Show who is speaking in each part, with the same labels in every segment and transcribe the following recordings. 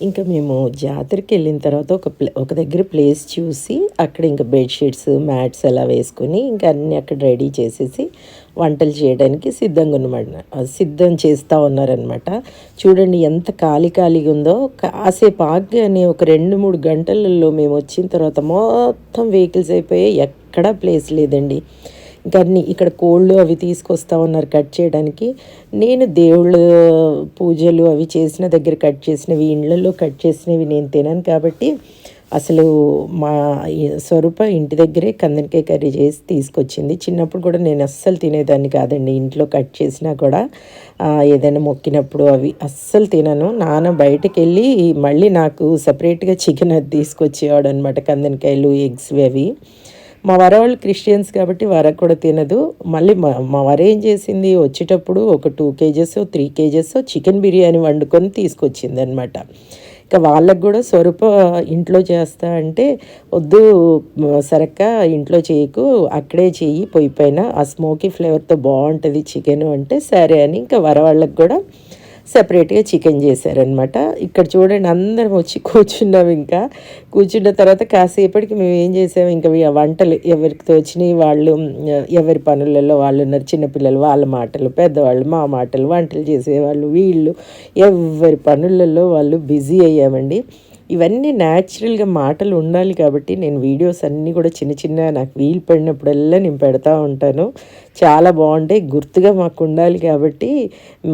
Speaker 1: ఇంకా మేము జాతరకి వెళ్ళిన తర్వాత ఒక దగ్గర ప్లేస్ చూసి అక్కడ ఇంకా బెడ్షీట్స్ మ్యాట్స్ అలా వేసుకొని ఇంకా అన్నీ అక్కడ రెడీ చేసేసి వంటలు చేయడానికి సిద్ధం చేస్తూ ఉన్నారనమాట. చూడండి ఎంత ఖాళీగా ఉందో. కాసేపు ఆగ్గానే ఒక 2-3 గంటలలో మేము వచ్చిన తర్వాత మొత్తం వెహికల్స్ అయిపోయాయి, ఎక్కడా ప్లేస్ లేదండి. ఇంకా అన్నీ ఇక్కడ కోళ్ళు అవి తీసుకొస్తా ఉన్నారు కట్ చేయడానికి. నేను దేవుళ్ళ పూజలు అవి చేసిన దగ్గర కట్ చేసినవి, ఇండ్లలో కట్ చేసినవి నేను తినాను కాబట్టి అసలు మా స్వరూప ఇంటి దగ్గరే కందనకాయ కర్రీ చేసి తీసుకొచ్చింది. చిన్నప్పుడు కూడా నేను అస్సలు తినేదాన్ని కాదండి, ఇంట్లో కట్ చేసినా కూడా ఏదైనా మొక్కినప్పుడు అవి అస్సలు తినను. నాన్న బయటకు వెళ్ళి మళ్ళీ నాకు సపరేట్గా చికెన్ అది తీసుకొచ్చేవాడు అనమాట, కందనకాయలు ఎగ్స్ అవి. మా వాళ్ళు క్రిస్టియన్స్ కాబట్టి కూడా తినదు. మళ్ళీ మా ఏం చేసింది, వచ్చేటప్పుడు ఒక 2 kgs 3 kgs చికెన్ బిర్యానీ వండుకొని తీసుకొచ్చింది అనమాట. ఇంకా వాళ్ళకు కూడా స్వరూప ఇంట్లో చేస్తా అంటే, వద్దు సరక్క ఇంట్లో చేయకు, అక్కడే చెయ్యి పొయ్యి పైన, ఆ స్మోకీ ఫ్లేవర్తో బాగుంటుంది చికెన్ అంటే సరే అని ఇంకా వాళ్ళకు కూడా సపరేట్గా చికెన్ చేశారనమాట. ఇక్కడ చూడండి అందరం వచ్చి కూర్చున్నాం. ఇంకా కూర్చున్న తర్వాత కాసేపటికి మేము ఏం చేసాము, ఇంకా వంటలు ఎవరికి తోచినాయి వాళ్ళు ఎవరి పనులలో వాళ్ళు ఉన్నారు. చిన్నపిల్లలు వాళ్ళ మాటలు, పెద్దవాళ్ళు మా మాటలు, వంటలు చేసేవాళ్ళు వీళ్ళు ఎవరి పనులలో వాళ్ళు బిజీ అయ్యామండి. ఇవన్నీ న్యాచురల్గా మాటలు ఉండాలి కాబట్టి నేను వీడియోస్ అన్నీ కూడా చిన్న నాకు వీలు పడినప్పుడల్లా నేను పెడతా ఉంటాను. చాలా బాగుంటాయి, గుర్తుగా మాకు ఉండాలి కాబట్టి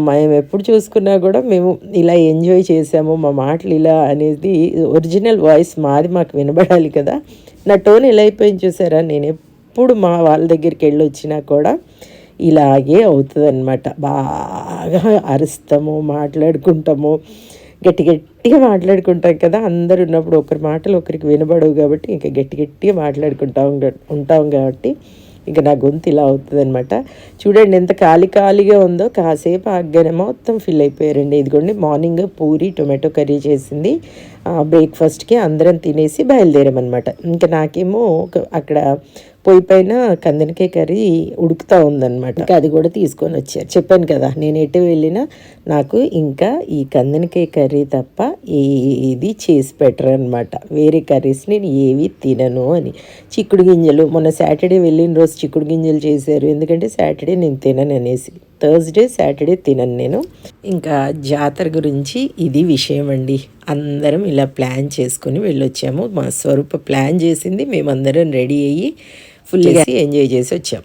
Speaker 1: మేము ఎప్పుడు చూసుకున్నా కూడా మేము ఇలా ఎంజాయ్ చేసాము, మా మాటలు ఇలా అనేది ఒరిజినల్ వాయిస్ మాది మాకు వినబడాలి కదా. నా టోన్ ఎలా అయిపోయింది చూసారా. నేను ఎప్పుడు మా వాళ్ళ దగ్గరికి వెళ్ళి వచ్చినా కూడా ఇలాగే అవుతుంది అనమాట. బాగా అరుస్తాము, మాట్లాడుకుంటాము, గట్టిగా మాట్లాడుకుంటాం కదా. అందరు ఉన్నప్పుడు ఒకరి మాటలు ఒకరికి వినబడవు కాబట్టి ఇంకా గట్టిగా ఉంటాం కాబట్టి ఇంకా నా గొంతు ఇలా అవుతుంది అనమాట. చూడండి ఎంత ఖాళీగా ఉందో. కాసేపు ఆగ్గానే మొత్తం ఫిల్ అయిపోయారండి. ఇదిగోండి మార్నింగ్ పూరి టొమాటో కర్రీ చేసింది. బ్రేక్ఫాస్ట్కి అందరం తినేసి బయలుదేరామన్నమాట. ఇంకా నాకేమో అక్కడ పొయ్యి పైన కందనకాయ కర్రీ ఉడుకుతూ ఉందన్నమాట. ఇంకా అది కూడా తీసుకొని వచ్చారు. చెప్పాను కదా, నేను ఎటు వెళ్ళినా నాకు ఇంకా ఈ కందనకాయ కర్రీ తప్ప ఏది చేసి పెట్టరు అనమాట. వేరే కర్రీస్ నేను ఏవి తినను అని. చిక్కుడు గింజలు మొన్న సాటర్డే వెళ్ళిన రోజు చిక్కుడు గింజలు చేశారు, ఎందుకంటే సాటర్డే నేను తినను అనేసి. థర్స్డే సాటర్డే తినను నేను. ఇంకా జాతర గురించి ఇది విషయం అండి. అందరం ఇలా ప్లాన్ చేసుకొని వెళ్ళొచ్చాము. మా స్వరూప ప్లాన్ చేసింది, మేమందరం రెడీ అయ్యి ఫుల్గా ఎంజాయ్ చేసి వచ్చాం.